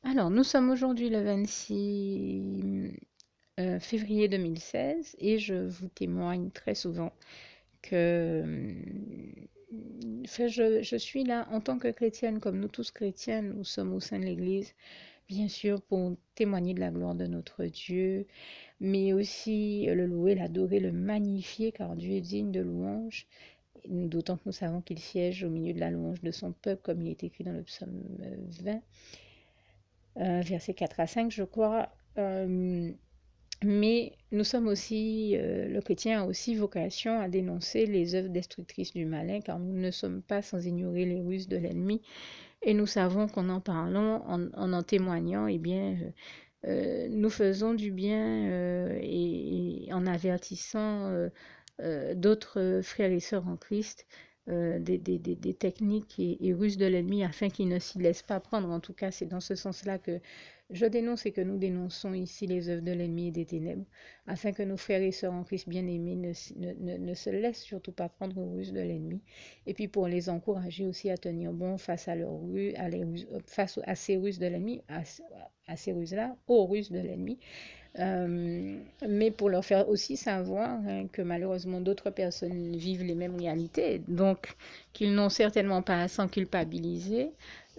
Alors, nous sommes aujourd'hui le 26 février 2016 et je vous témoigne très souvent que je suis là en tant que chrétienne, comme nous tous chrétiens, nous sommes au sein de l'Église, bien sûr, pour témoigner de la gloire de notre Dieu, mais aussi le louer, l'adorer, le magnifier, car Dieu est digne de louange. D'autant que nous savons qu'il siège au milieu de la louange de son peuple, comme il est écrit dans le psaume 20. Versets 4 à 5, je crois. Mais nous sommes aussi, le chrétien a aussi vocation à dénoncer les œuvres destructrices du malin, car nous ne sommes pas sans ignorer les ruses de l'ennemi. Et nous savons qu'en en parlant, en témoignant, eh bien, nous faisons du bien et en avertissant d'autres frères et sœurs en Christ des techniques et ruses de l'ennemi afin qu'ils ne s'y laissent pas prendre. En tout cas, c'est dans ce sens-là que je dénonce et que nous dénonçons ici les œuvres de l'ennemi et des ténèbres, afin que nos frères et sœurs en Christ bien-aimés ne se laissent surtout pas prendre aux ruses de l'ennemi. Et puis pour les encourager aussi à tenir bon face à leurs ruses, face à ces ruses de l'ennemi, à ces ruses-là, aux ruses de l'ennemi, mais pour leur faire aussi savoir que malheureusement d'autres personnes vivent les mêmes réalités, donc qu'ils n'ont certainement pas à s'en culpabiliser,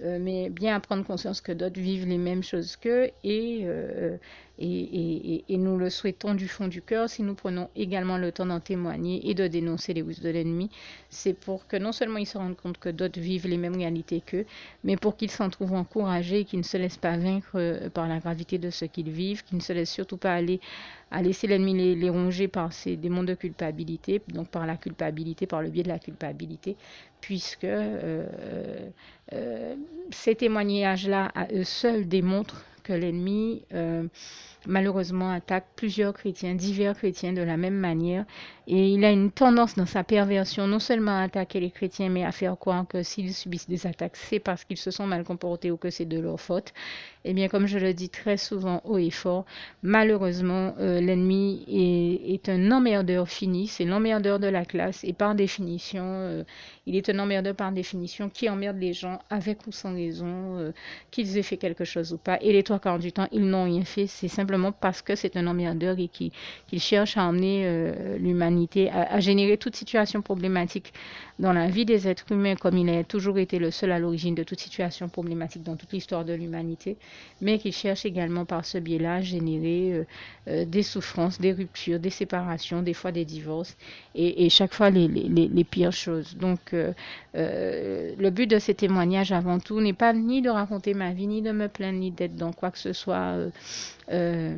mais bien à prendre conscience que d'autres vivent les mêmes choses qu'eux et nous le souhaitons du fond du cœur. Si nous prenons également le temps d'en témoigner et de dénoncer les ruses de l'ennemi, c'est pour que non seulement ils se rendent compte que d'autres vivent les mêmes réalités qu'eux, mais pour qu'ils s'en trouvent encouragés et qu'ils ne se laissent pas vaincre par la gravité de ce qu'ils vivent, qu'ils ne se laissent surtout pas aller à laisser l'ennemi les ronger par ces démons de culpabilité, donc par la culpabilité, par le biais de la culpabilité, puisque ces témoignages-là à eux seuls démontrent que l'ennemi malheureusement attaque plusieurs chrétiens, divers chrétiens de la même manière. Et il a une tendance dans sa perversion non seulement à attaquer les chrétiens, mais à faire croire que s'ils subissent des attaques, c'est parce qu'ils se sont mal comportés ou que c'est de leur faute. Eh bien, comme je le dis très souvent haut et fort, malheureusement, l'ennemi est un emmerdeur fini, c'est l'emmerdeur de la classe et par définition, il est un emmerdeur par définition qui emmerde les gens avec ou sans raison, qu'ils aient fait quelque chose ou pas. Et les trois quarts du temps, ils n'ont rien fait, c'est simplement parce que c'est un emmerdeur et qu'il cherche à emmener l'humanité à générer toute situation problématique dans la vie des êtres humains, comme il a toujours été le seul à l'origine de toute situation problématique dans toute l'histoire de l'humanité, mais qui cherche également par ce biais-là à générer des souffrances, des ruptures, des séparations, des fois des divorces, et chaque fois les pires choses. Donc, le but de ces témoignages, avant tout, n'est pas ni de raconter ma vie, ni de me plaindre, ni d'être dans quoi que ce soit euh,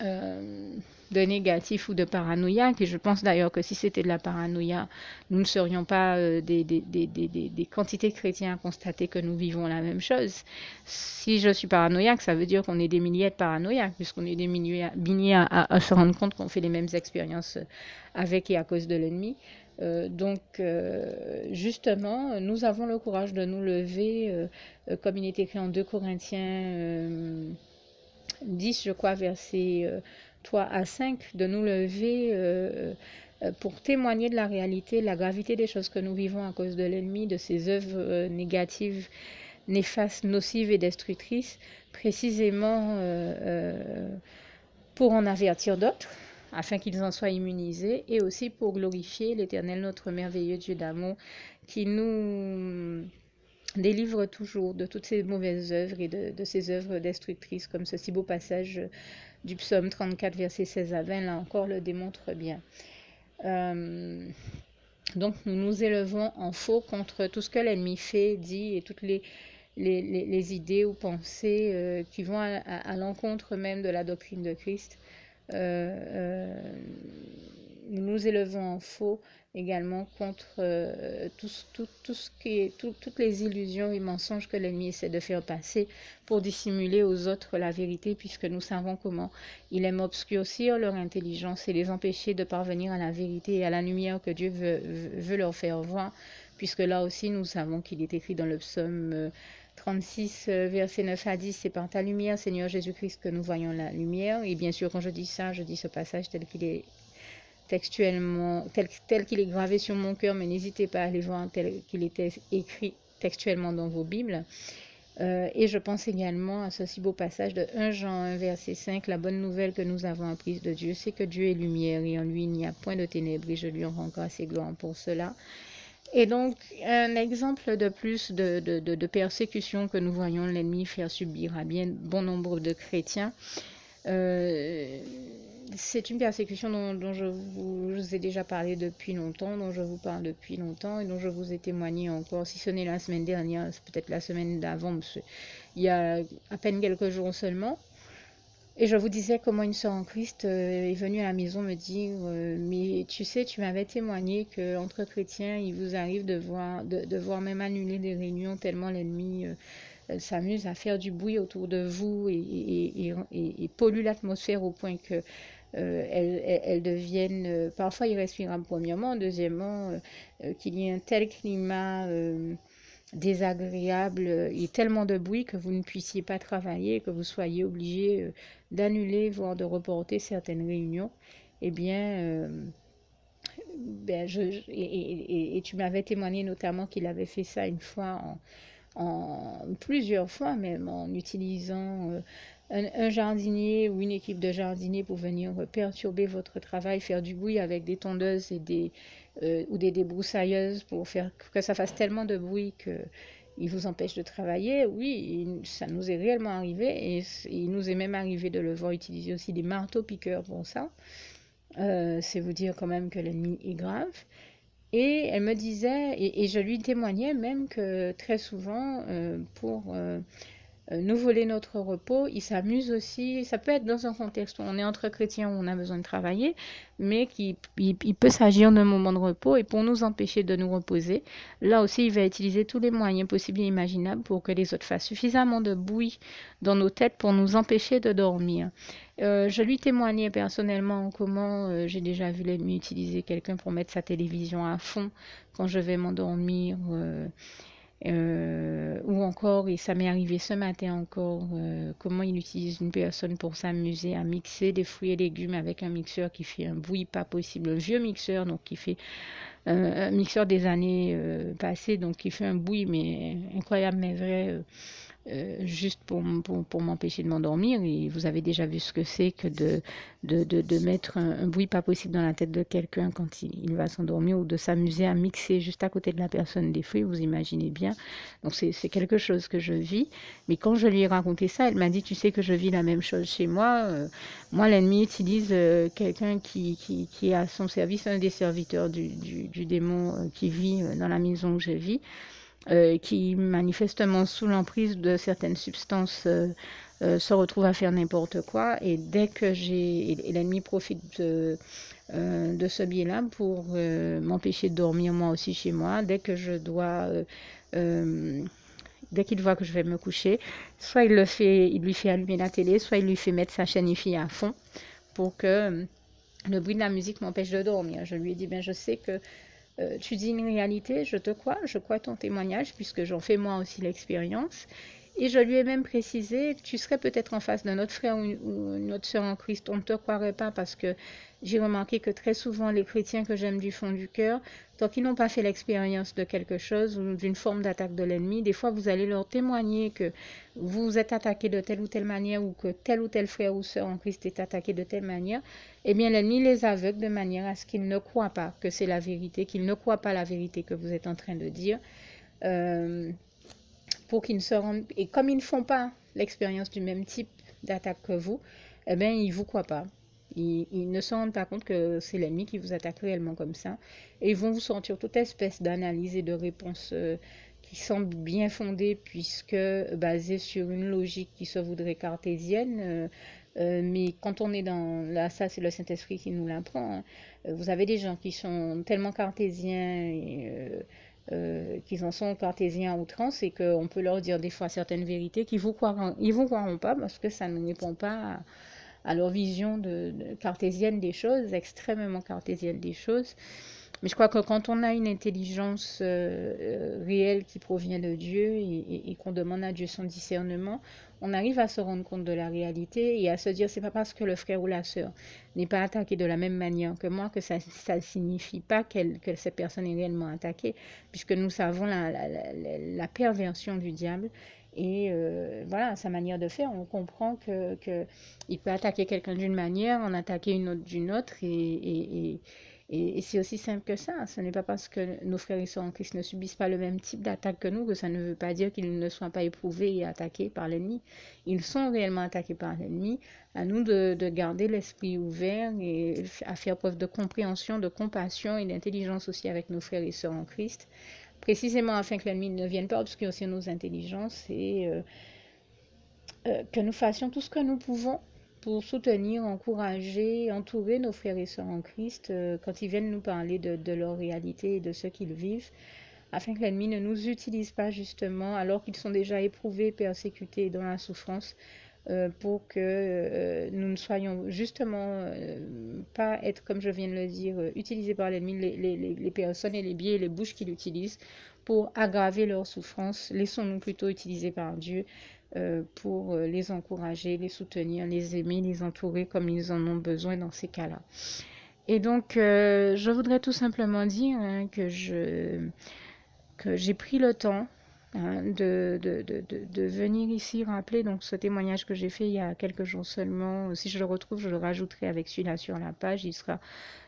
euh, de négatif ou de paranoïaque. Et je pense d'ailleurs que si c'était de la paranoïa, nous ne serions pas des quantités de chrétiens à constater que nous vivons la même chose. Si je suis paranoïaque, ça veut dire qu'on est des milliers de paranoïaques, puisqu'on est des milliers à se rendre compte qu'on fait les mêmes expériences avec et à cause de l'ennemi. Justement, nous avons le courage de nous lever, comme il est écrit en 2 Corinthiens 10, je crois, versets 3 à 5, de nous lever pour témoigner de la réalité, de la gravité des choses que nous vivons à cause de l'ennemi, de ses œuvres négatives, néfastes, nocives et destructrices, précisément pour en avertir d'autres, afin qu'ils en soient immunisés, et aussi pour glorifier l'Éternel, notre merveilleux Dieu d'amour, qui nous délivre toujours de toutes ces mauvaises œuvres et de ces œuvres destructrices, comme ce si beau passage du psaume 34, versets 16 à 20, là encore le démontre bien. Euh, donc nous nous élevons en faux contre tout ce que l'ennemi fait, dit et toutes les idées ou pensées qui vont à l'encontre même de la doctrine de Christ. Euh, nous nous élevons en faux également contre tout ce qui est, toutes les illusions et mensonges que l'ennemi essaie de faire passer pour dissimuler aux autres la vérité, puisque nous savons comment il aime obscurcir leur intelligence et les empêcher de parvenir à la vérité et à la lumière que Dieu veut leur faire voir, puisque là aussi nous savons qu'il est écrit dans le psaume 36, versets 9 à 10, c'est par ta lumière, Seigneur Jésus-Christ, que nous voyons la lumière. Et bien sûr, quand je dis ça, je dis ce passage tel qu'il est textuellement, tel qu'il est gravé sur mon cœur, mais n'hésitez pas à aller voir tel qu'il était écrit textuellement dans vos Bibles. Et je pense également à ce si beau passage de 1 Jean 1, verset 5. La bonne nouvelle que nous avons apprise de Dieu, c'est que Dieu est lumière et en lui il n'y a point de ténèbres et je lui en rends grâce et gloire pour cela. Et donc, un exemple de plus de persécution que nous voyons l'ennemi faire subir à bien bon nombre de chrétiens. C'est une persécution dont je vous ai déjà parlé depuis longtemps, dont je vous parle depuis longtemps et dont je vous ai témoigné encore, si ce n'est la semaine dernière, c'est peut-être la semaine d'avant, il y a à peine quelques jours seulement. Et je vous disais comment une sœur en Christ est venue à la maison me dire mais tu sais, tu m'avais témoigné qu'entre chrétiens, il vous arrive de voir même annuler des réunions tellement l'ennemi s'amuse à faire du bruit autour de vous et pollue l'atmosphère au point que elles deviennent parfois irrespirables premièrement, deuxièmement qu'il y ait un tel climat désagréable et tellement de bruit que vous ne puissiez pas travailler, que vous soyez obligé d'annuler, voire de reporter certaines réunions, eh bien, et tu m'avais témoigné notamment qu'il avait fait ça une fois, plusieurs fois même, en utilisant un jardinier ou une équipe de jardiniers pour venir perturber votre travail, faire du bruit avec des tondeuses ou des débroussailleuses pour faire que ça fasse tellement de bruit que il vous empêche de travailler. Oui, ça nous est réellement arrivé et il nous est même arrivé de le voir utiliser aussi des marteaux-piqueurs pour ça. C'est vous dire quand même que l'ennemi est grave. Et elle me disait, et je lui témoignais même que très souvent, pour nous voler notre repos, il s'amuse aussi. Ça peut être dans un contexte où on est entre chrétiens, où on a besoin de travailler, mais il peut s'agir d'un moment de repos et pour nous empêcher de nous reposer. Là aussi, il va utiliser tous les moyens possibles et imaginables pour que les autres fassent suffisamment de bruit dans nos têtes pour nous empêcher de dormir. Je lui témoignais personnellement comment j'ai déjà vu l'ennemi utiliser quelqu'un pour mettre sa télévision à fond quand je vais m'endormir. Ou encore, et ça m'est arrivé ce matin encore, comment il utilise une personne pour s'amuser à mixer des fruits et légumes avec un mixeur qui fait un bruit pas possible, un vieux mixeur, donc qui fait un mixeur des années passées, donc qui fait un bruit mais incroyable mais vrai, juste pour m'empêcher de m'endormir. Et vous avez déjà vu ce que c'est que de mettre un bruit pas possible dans la tête de quelqu'un quand il va s'endormir ou de s'amuser à mixer juste à côté de la personne des fruits, vous imaginez bien. Donc c'est quelque chose que je vis. Mais quand je lui ai raconté ça, elle m'a dit, tu sais que je vis la même chose chez moi. Moi, l'ennemi utilise quelqu'un qui est à son service, un des serviteurs du démon qui vit dans la maison où je vis. Qui manifestement sous l'emprise de certaines substances se retrouve à faire n'importe quoi et dès que l'ennemi profite de ce biais-là pour m'empêcher de dormir moi aussi chez moi, dès que je dois dès qu'il voit que je vais me coucher, soit il lui fait allumer la télé, soit il lui fait mettre sa chaîne IFI à fond pour que le bruit de la musique m'empêche de dormir. Je lui ai dit, ben je sais que tu dis une réalité, je crois ton témoignage, puisque j'en fais moi aussi l'expérience. Et je lui ai même précisé, tu serais peut-être en face d'un autre frère ou une autre sœur en Christ, on ne te croirait pas parce que j'ai remarqué que très souvent les chrétiens que j'aime du fond du cœur, tant qu'ils n'ont pas fait l'expérience de quelque chose ou d'une forme d'attaque de l'ennemi, des fois vous allez leur témoigner que vous êtes attaqué de telle ou telle manière ou que tel ou tel frère ou sœur en Christ est attaqué de telle manière, eh bien l'ennemi les aveugle de manière à ce qu'ils ne croient pas que c'est la vérité, qu'ils ne croient pas la vérité que vous êtes en train de dire. Pour qu'ils ne se rendent... Et comme ils ne font pas l'expérience du même type d'attaque que vous, eh bien, ils ne vous croient pas. Ils ne se rendent pas compte que c'est l'ennemi qui vous attaque réellement comme ça. Et ils vont vous sortir toute espèce d'analyse et de réponses qui semblent bien fondées, puisque basées sur une logique qui se voudrait cartésienne. Mais quand on est dans... Là, ça, c'est le Saint-Esprit qui nous l'apprend. Hein. Vous avez des gens qui sont tellement cartésiens qu'ils en sont cartésiens à outrance et qu'on peut leur dire des fois certaines vérités qu'ils vous croiront pas parce que ça ne répond pas à leur vision cartésienne des choses, extrêmement cartésienne des choses. Mais je crois que quand on a une intelligence réelle qui provient de Dieu et qu'on demande à Dieu son discernement, on arrive à se rendre compte de la réalité et à se dire c'est pas parce que le frère ou la sœur n'est pas attaqué de la même manière que moi que ça ne signifie pas que cette personne est réellement attaquée, puisque nous savons la perversion du diable Et voilà, sa manière de faire, on comprend il peut attaquer quelqu'un d'une manière, en attaquer une autre d'une autre, et c'est aussi simple que ça. Ce n'est pas parce que nos frères et sœurs en Christ ne subissent pas le même type d'attaque que nous que ça ne veut pas dire qu'ils ne soient pas éprouvés et attaqués par l'ennemi. Ils sont réellement attaqués par l'ennemi. À nous de garder l'esprit ouvert et à faire preuve de compréhension, de compassion et d'intelligence aussi avec nos frères et sœurs en Christ, précisément afin que l'ennemi ne vienne pas obscurcir nos intelligences et que nous fassions tout ce que nous pouvons pour soutenir, encourager, entourer nos frères et sœurs en Christ quand ils viennent nous parler de leur réalité et de ce qu'ils vivent, afin que l'ennemi ne nous utilise pas justement alors qu'ils sont déjà éprouvés, persécutés et dans la souffrance, pour que nous ne soyons justement pas être, comme je viens de le dire, utilisés par l'ennemi, les personnes et les biais et les bouches qu'il utilise pour aggraver leur souffrance. Laissons-nous plutôt utiliser par Dieu pour les encourager, les soutenir, les aimer, les entourer comme ils en ont besoin dans ces cas-là. Et donc, je voudrais tout simplement dire que j'ai pris le temps de venir ici rappeler donc ce témoignage que j'ai fait il y a quelques jours seulement. Si je le retrouve, je le rajouterai avec celui-là sur la page. Il sera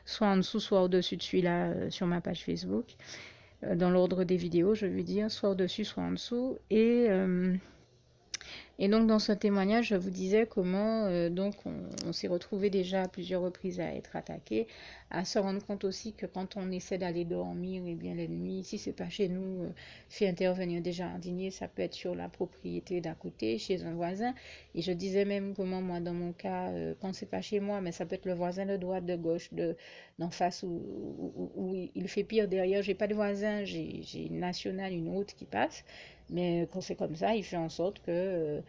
soit en dessous, soit au-dessus de celui-là sur ma page Facebook. Dans l'ordre des vidéos, je veux dire, soit au-dessus, soit en dessous. Et donc dans ce témoignage, je vous disais comment donc on s'est retrouvé déjà à plusieurs reprises à être attaqué, à se rendre compte aussi que quand on essaie d'aller dormir, et bien l'ennemi, si c'est pas chez nous, fait intervenir des jardiniers, ça peut être sur la propriété d'à côté, chez un voisin. Et je disais même comment moi dans mon cas, quand c'est pas chez moi, mais ça peut être le voisin de droite, de gauche, d'en face où il fait pire derrière. J'ai pas de voisin, j'ai une nationale, une route qui passe. Mais quand c'est comme ça, il fait en sorte que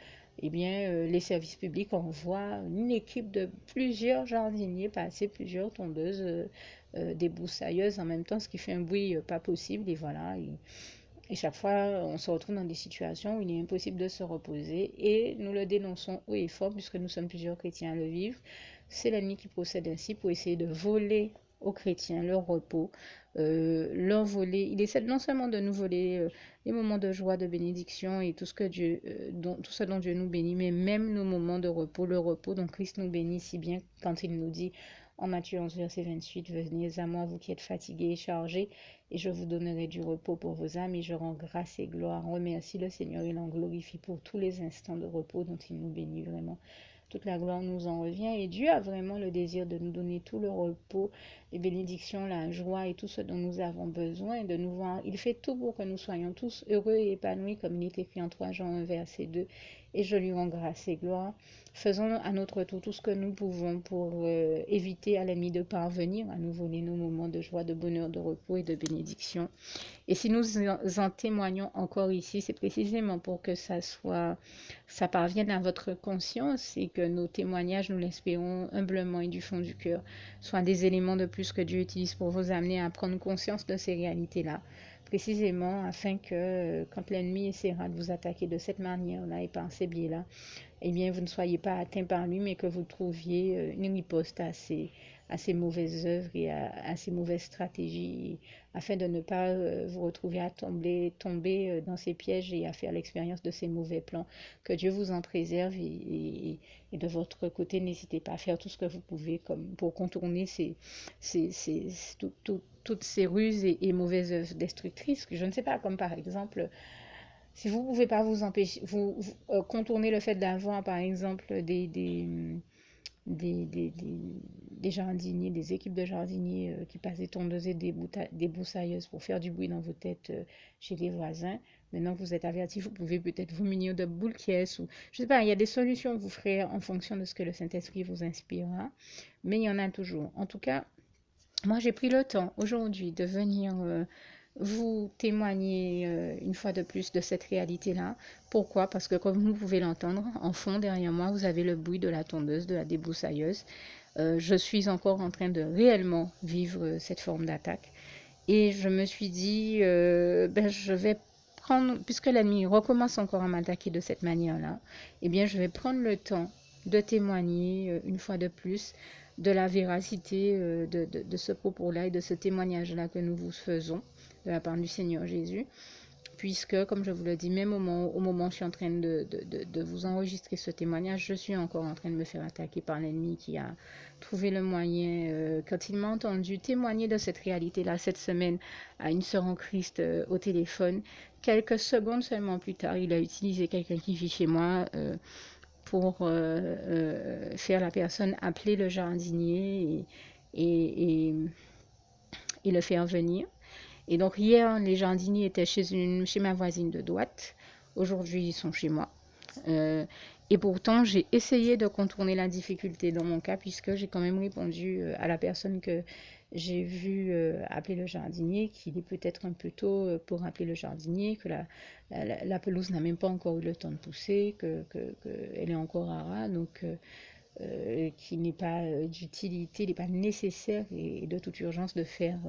les services publics envoient une équipe de plusieurs jardiniers passer, plusieurs tondeuses, débroussailleuses en même temps, ce qui fait un bruit pas possible. Et voilà. Et chaque fois, on se retrouve dans des situations où il est impossible de se reposer. Et nous le dénonçons haut et fort, puisque nous sommes plusieurs chrétiens à le vivre. C'est l'ennemi qui procède ainsi pour essayer de voler aux chrétiens leur repos, leur voler. Il essaie non seulement de nous voler les moments de joie, de bénédiction et tout ce dont Dieu nous bénit, mais même nos moments de repos, le repos dont Christ nous bénit si bien quand il nous dit en Matthieu 11, verset 28, venez à moi, vous qui êtes fatigués et chargés, et je vous donnerai du repos pour vos âmes, et je rends grâce et gloire. Remercie le Seigneur et l'en glorifie pour tous les instants de repos dont il nous bénit vraiment. Toute la gloire nous en revient, et Dieu a vraiment le désir de nous donner tout le repos, les bénédictions, la joie et tout ce dont nous avons besoin, de nous voir. Il fait tout pour que nous soyons tous heureux et épanouis, comme il est écrit en 3 Jean 1, verset 2, et je lui rends grâce et gloire. Faisons à notre tour tout ce que nous pouvons pour éviter à l'ennemi de parvenir à nous voler nos moments de joie, de bonheur, de repos et de bénédiction. Et si nous en témoignons encore ici, c'est précisément pour que ça parvienne à votre conscience et que nos témoignages, nous l'espérons humblement et du fond du cœur, soient des éléments de plus que Dieu utilise pour vous amener à prendre conscience de ces réalités-là. Précisément afin que quand l'ennemi essaiera de vous attaquer de cette manière-là et par ces biais-là, eh bien, vous ne soyez pas atteint par lui, mais que vous trouviez une riposte à ces mauvaises œuvres et à ces mauvaises stratégies, afin de ne pas vous retrouver à tomber dans ces pièges et à faire l'expérience de ces mauvais plans. Que Dieu vous en préserve et de votre côté, n'hésitez pas à faire tout ce que vous pouvez pour contourner toutes ces ruses et mauvaises œuvres destructrices. Je ne sais pas, comme par exemple... Si vous ne pouvez pas vous empêcher, contourner le fait d'avoir, par exemple, des jardiniers, des équipes de jardiniers qui passent des tondeuses et des broussailleuses pour faire du bruit dans vos têtes chez les voisins. Maintenant que vous êtes avertis, vous pouvez peut-être vous munir de boules caisses ou je sais pas, il y a des solutions que vous ferez en fonction de ce que le Saint-Esprit vous inspirera, mais il y en a toujours. En tout cas, moi j'ai pris le temps aujourd'hui de venir vous témoigner une fois de plus de cette réalité-là. Pourquoi? Parce que comme vous pouvez l'entendre, en fond derrière moi, vous avez le bruit de la tondeuse, de la débroussailleuse. Je suis encore en train de réellement vivre cette forme d'attaque. Et je me suis dit, je vais prendre, puisque l'ennemi recommence encore à m'attaquer de cette manière-là, eh bien, je vais prendre le temps de témoigner une fois de plus de la véracité de ce propos-là et de ce témoignage-là que nous vous faisons de la part du Seigneur Jésus, puisque, comme je vous le dis, même au moment où je suis en train de vous enregistrer ce témoignage, je suis encore en train de me faire attaquer par l'ennemi qui a trouvé le moyen, quand il m'a entendu témoigner de cette réalité-là cette semaine à une sœur en Christ au téléphone. Quelques secondes seulement plus tard, il a utilisé quelqu'un qui vit chez moi pour faire la personne appeler le jardinier et, et, et le faire venir. Et donc hier, les jardiniers étaient chez ma voisine de droite. Aujourd'hui, ils sont chez moi. Et pourtant, j'ai essayé de contourner la difficulté dans mon cas, puisque j'ai quand même répondu à la personne que j'ai vue appeler le jardinier, qu'il est peut-être un peu tôt pour appeler le jardinier, que la pelouse n'a même pas encore eu le temps de pousser, qu'elle est encore à ras, donc qu'il n'est pas d'utilité, il n'est pas nécessaire et de toute urgence de faire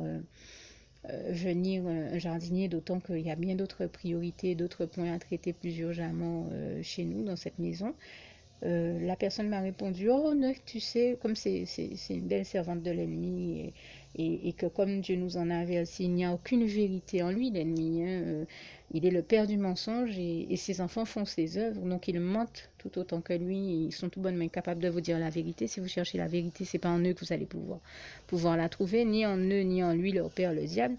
venir un jardinier, d'autant qu'il y a bien d'autres priorités, d'autres points à traiter plus urgemment chez nous, dans cette maison. La personne m'a répondu, oh non, tu sais, comme c'est une belle servante de l'ennemi et que comme Dieu nous en a averti, il n'y a aucune vérité en lui, l'ennemi. Il est le père du mensonge et ses enfants font ses œuvres, donc ils mentent tout autant que lui. Ils sont tout bonnement incapables de vous dire la vérité. Si vous cherchez la vérité, c'est pas en eux que vous allez pouvoir la trouver, ni en eux, ni en lui, leur père, le diable.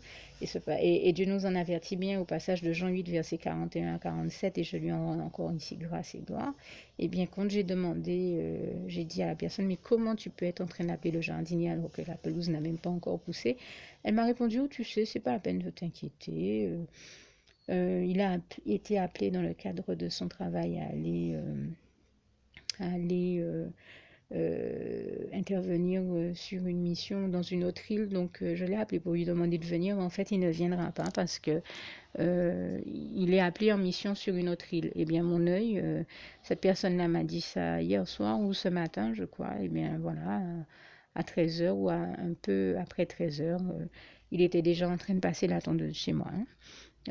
Et Dieu nous en avertit bien au passage de Jean 8, versets 41 à 47, et je lui en rends encore ici grâce et gloire. Et bien, quand j'ai demandé, j'ai dit à la personne, mais comment tu peux être en train d'appeler le jardinier alors que la pelouse n'a même pas encore poussé? Elle m'a répondu, oh, tu sais, c'est pas la peine de t'inquiéter. Il a été appelé dans le cadre de son travail à aller intervenir sur une mission dans une autre île. Donc, je l'ai appelé pour lui demander de venir. Mais en fait, il ne viendra pas parce que il est appelé en mission sur une autre île. Eh bien, mon œil, cette personne-là m'a dit ça hier soir ou ce matin, je crois. Eh bien, voilà, à 13 heures ou un peu après 13 heures, il était déjà en train de passer la tondeuse chez moi. Hein.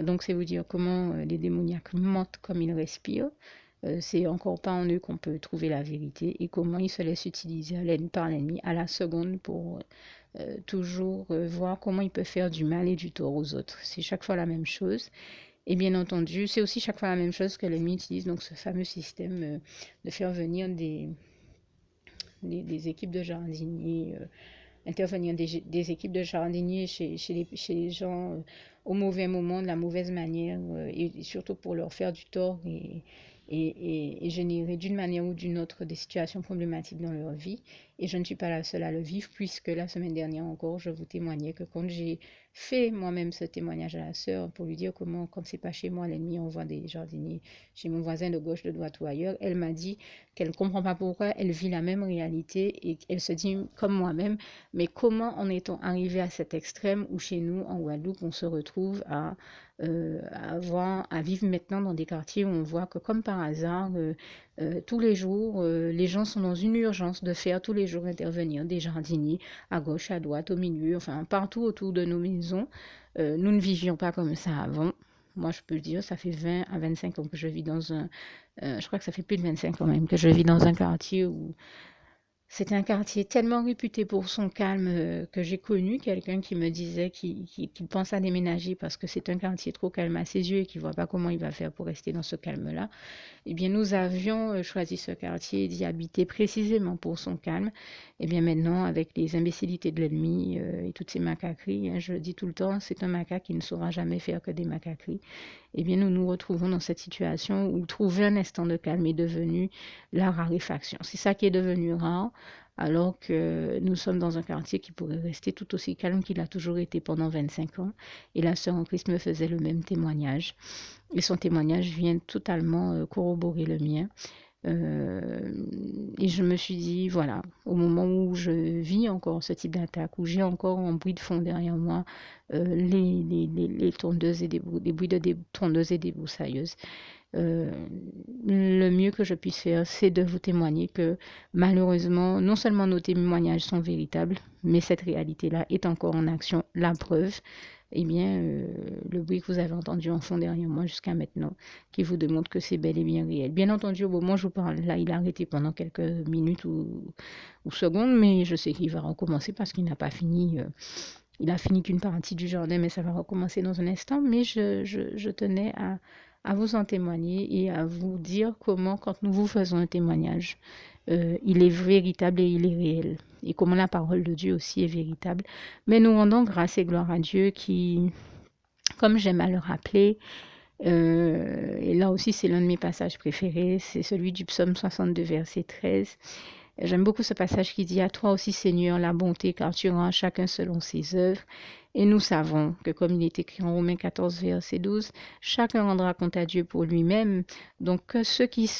Donc, c'est vous dire comment les démoniaques mentent comme ils respirent. C'est encore pas en eux qu'on peut trouver la vérité et comment ils se laissent utiliser par l'ennemi à la seconde pour toujours voir comment il peut faire du mal et du tort aux autres. C'est chaque fois la même chose. Et bien entendu, c'est aussi chaque fois la même chose que l'ennemi utilise, donc ce fameux système de faire venir des équipes de jardiniers, intervenir des équipes de jardiniers chez les gens au mauvais moment, de la mauvaise manière, et surtout pour leur faire du tort et générer d'une manière ou d'une autre des situations problématiques dans leur vie. Et je ne suis pas la seule à le vivre, puisque la semaine dernière encore, je vous témoignais que quand j'ai fait moi-même ce témoignage à la sœur pour lui dire comment, quand c'est pas chez moi, l'ennemi envoie des jardiniers chez mon voisin de gauche, de droite ou ailleurs, elle m'a dit qu'elle ne comprend pas pourquoi elle vit la même réalité et qu'elle se dit comme moi-même, mais comment en est-on arrivé à cet extrême où chez nous, en Guadeloupe, on se retrouve à vivre maintenant dans des quartiers où on voit que comme par hasard, tous les jours, les gens sont dans une urgence de faire tous les jours intervenir des jardiniers à gauche, à droite, au milieu, enfin partout autour de nos maisons. Nous ne vivions pas comme ça avant. Moi, je peux le dire, ça fait 20 à 25 ans que je vis dans je crois que ça fait plus de 25 ans même que je vis dans un quartier où c'est un quartier tellement réputé pour son calme que j'ai connu quelqu'un qui me disait qu'il pense à déménager parce que c'est un quartier trop calme à ses yeux et qu'il ne voit pas comment il va faire pour rester dans ce calme-là. Eh bien, nous avions choisi ce quartier d'y habiter précisément pour son calme. Eh bien, maintenant, avec les imbécilités de l'ennemi et toutes ces macaqueries, hein, je le dis tout le temps, c'est un macaque qui ne saura jamais faire que des macaqueries. Eh bien, nous nous retrouvons dans cette situation où trouver un instant de calme est devenu la raréfaction. C'est ça qui est devenu rare, alors que nous sommes dans un quartier qui pourrait rester tout aussi calme qu'il a toujours été pendant 25 ans. Et la sœur en Christ me faisait le même témoignage. Et son témoignage vient totalement corroborer le mien. Et je me suis dit, voilà, au moment où je vis encore ce type d'attaque, où j'ai encore en bruit de fond derrière moi les tondeuses et des bruits de tondeuses et des broussailleuses, le mieux que je puisse faire, c'est de vous témoigner que malheureusement, non seulement nos témoignages sont véritables, mais cette réalité-là est encore en action. La preuve, eh bien, le bruit que vous avez entendu en fond derrière moi jusqu'à maintenant, qui vous démontre que c'est bel et bien réel. Bien entendu, au moment où je vous parle, là, il a arrêté pendant quelques minutes ou secondes, mais je sais qu'il va recommencer parce qu'il n'a pas fini Il a fini qu'une partie du jardin, mais ça va recommencer dans un instant. Mais je tenais à vous en témoigner et à vous dire comment, quand nous vous faisons un témoignage, il est véritable et il est réel. Et comment la parole de Dieu aussi est véritable. Mais nous rendons grâce et gloire à Dieu qui, comme j'aime à le rappeler, et là aussi c'est l'un de mes passages préférés, c'est celui du psaume 62, verset 13. J'aime beaucoup ce passage qui dit: à toi aussi, Seigneur, la bonté, car tu rends à chacun selon ses œuvres. Et nous savons que, comme il est écrit en Romains 14, verset 12, chacun rendra compte à Dieu pour lui-même. Donc, que ceux qui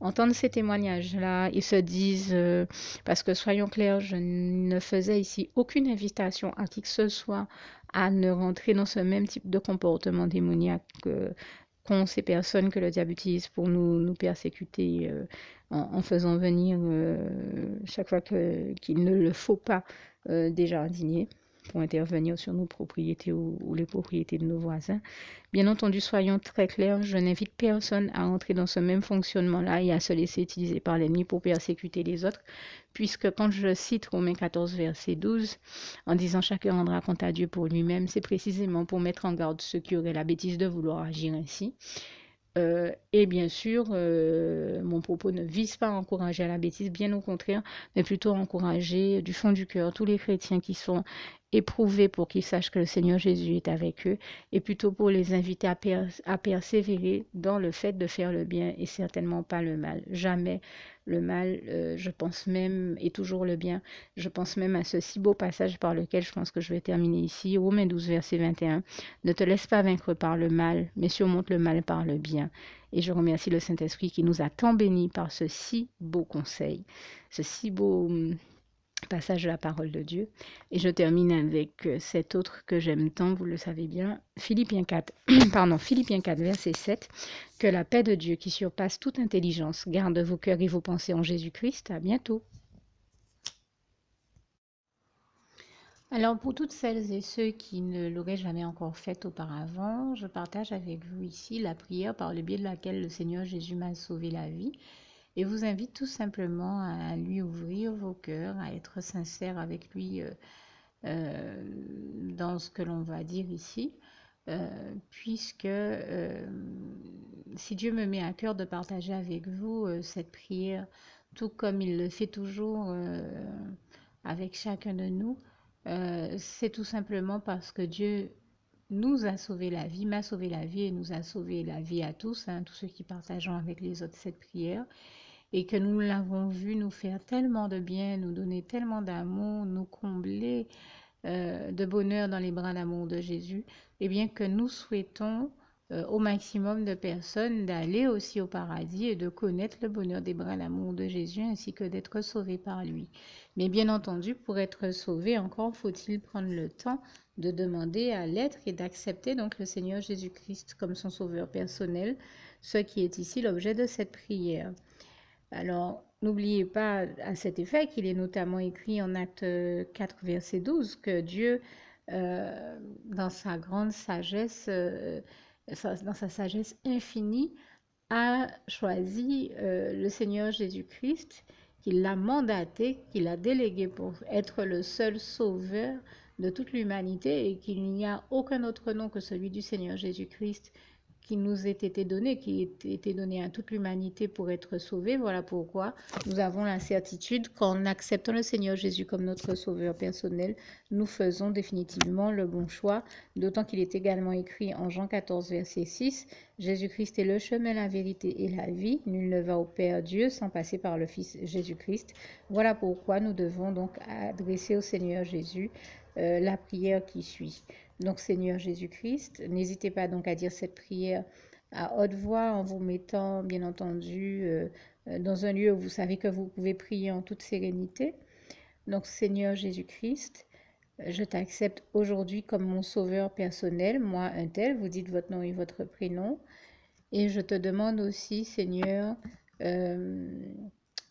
entendent ces témoignages-là, ils se disent, parce que soyons clairs, je ne faisais ici aucune invitation à qui que ce soit à ne rentrer dans ce même type de comportement démoniaque qu'ont ces personnes que le diable utilise pour nous persécuter en faisant venir chaque fois qu'il ne le faut pas des jardiniers pour intervenir sur nos propriétés ou les propriétés de nos voisins. Bien entendu, soyons très clairs, je n'invite personne à entrer dans ce même fonctionnement-là et à se laisser utiliser par l'ennemi pour persécuter les autres, puisque quand je cite Romains 14, verset 12, en disant chacun rendra compte à Dieu pour lui-même, c'est précisément pour mettre en garde ceux qui auraient la bêtise de vouloir agir ainsi. Et bien sûr, mon propos ne vise pas à encourager à la bêtise, bien au contraire, mais plutôt à encourager du fond du cœur tous les chrétiens qui sont éprouvés pour qu'ils sachent que le Seigneur Jésus est avec eux, et plutôt pour les inviter à persévérer dans le fait de faire le bien et certainement pas le mal. Jamais le mal, je pense même, et toujours le bien. Je pense même à ce si beau passage par lequel je pense que je vais terminer ici, Romains 12, verset 21. Ne te laisse pas vaincre par le mal, mais surmonte le mal par le bien. Et je remercie le Saint-Esprit qui nous a tant bénis par ce si beau conseil, ce si beau passage de la parole de Dieu. Et je termine avec cet autre que j'aime tant, vous le savez bien, Philippiens 4, Philippiens 4, verset 7. Que la paix de Dieu qui surpasse toute intelligence garde vos cœurs et vos pensées en Jésus-Christ. À bientôt. Alors, pour toutes celles et ceux qui ne l'auraient jamais encore fait auparavant, je partage avec vous ici la prière par le biais de laquelle le Seigneur Jésus m'a sauvé la vie et vous invite tout simplement à lui ouvrir vos cœurs, à être sincère avec lui dans ce que l'on va dire ici, puisque si Dieu me met à cœur de partager avec vous cette prière, tout comme il le fait toujours avec chacun de nous, c'est tout simplement parce que Dieu nous a sauvé la vie, m'a sauvé la vie et nous a sauvé la vie à tous, hein, tous ceux qui partageons avec les autres cette prière, et que nous l'avons vu nous faire tellement de bien, nous donner tellement d'amour, nous combler de bonheur dans les bras d'amour de Jésus, et bien que nous souhaitons au maximum de personnes d'aller aussi au paradis et de connaître le bonheur des bras d'amour de Jésus ainsi que d'être sauvés par lui. Mais bien entendu, pour être sauvé, encore faut-il prendre le temps de demander à l'être et d'accepter donc le Seigneur Jésus-Christ comme son sauveur personnel, ce qui est ici l'objet de cette prière. Alors, n'oubliez pas à cet effet qu'il est notamment écrit en Acte 4, verset 12, que Dieu, dans sa grande sagesse, dans sa sagesse infinie, a choisi le Seigneur Jésus-Christ, qu'il l'a mandaté, qu'il a délégué pour être le seul sauveur de toute l'humanité et qu'il n'y a aucun autre nom que celui du Seigneur Jésus-Christ qui nous ait été donné, qui ait été donné à toute l'humanité pour être sauvé. Voilà pourquoi nous avons la certitude qu'en acceptant le Seigneur Jésus comme notre sauveur personnel, nous faisons définitivement le bon choix, d'autant qu'il est également écrit en Jean 14, verset 6, Jésus-Christ est le chemin, la vérité et la vie. Nul ne va au Père Dieu sans passer par le Fils Jésus-Christ. Voilà pourquoi nous devons donc adresser au Seigneur Jésus la prière qui suit. Donc Seigneur Jésus-Christ, n'hésitez pas donc à dire cette prière à haute voix en vous mettant bien entendu dans un lieu où vous savez que vous pouvez prier en toute sérénité. Donc Seigneur Jésus-Christ, je t'accepte aujourd'hui comme mon sauveur personnel, moi un tel, vous dites votre nom et votre prénom. Et je te demande aussi, Seigneur,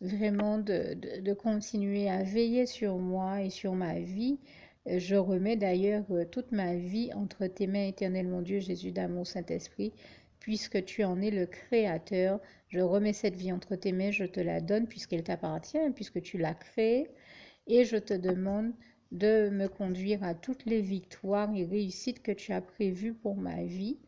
vraiment de continuer à veiller sur moi et sur ma vie. Je remets d'ailleurs toute ma vie entre tes mains, éternel mon Dieu, Jésus d'amour, Saint-Esprit, puisque tu en es le Créateur. Je remets cette vie entre tes mains, je te la donne puisqu'elle t'appartient, puisque tu l'as créée. Et je te demande de me conduire à toutes les victoires et réussites que tu as prévues pour ma vie.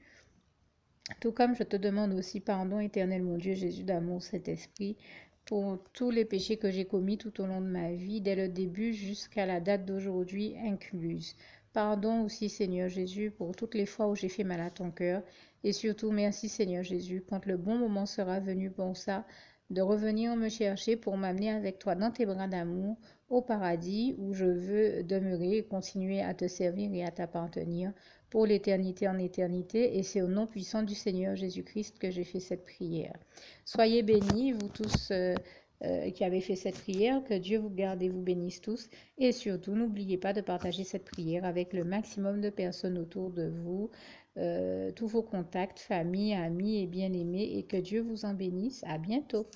Tout comme je te demande aussi pardon, éternel mon Dieu, Jésus d'amour, Saint-Esprit, pour tous les péchés que j'ai commis tout au long de ma vie, dès le début jusqu'à la date d'aujourd'hui incluse. Pardon aussi, Seigneur Jésus, pour toutes les fois où j'ai fait mal à ton cœur. Et surtout, merci, Seigneur Jésus, quand le bon moment sera venu pour ça, de revenir me chercher pour m'amener avec toi dans tes bras d'amour au paradis où je veux demeurer et continuer à te servir et à t'appartenir pour l'éternité en éternité. Et c'est au nom puissant du Seigneur Jésus-Christ que j'ai fait cette prière. Soyez bénis, vous tous qui avez fait cette prière. Que Dieu vous garde et vous bénisse tous. Et surtout, n'oubliez pas de partager cette prière avec le maximum de personnes autour de vous, tous vos contacts, famille, amis et bien-aimés. Et que Dieu vous en bénisse. À bientôt.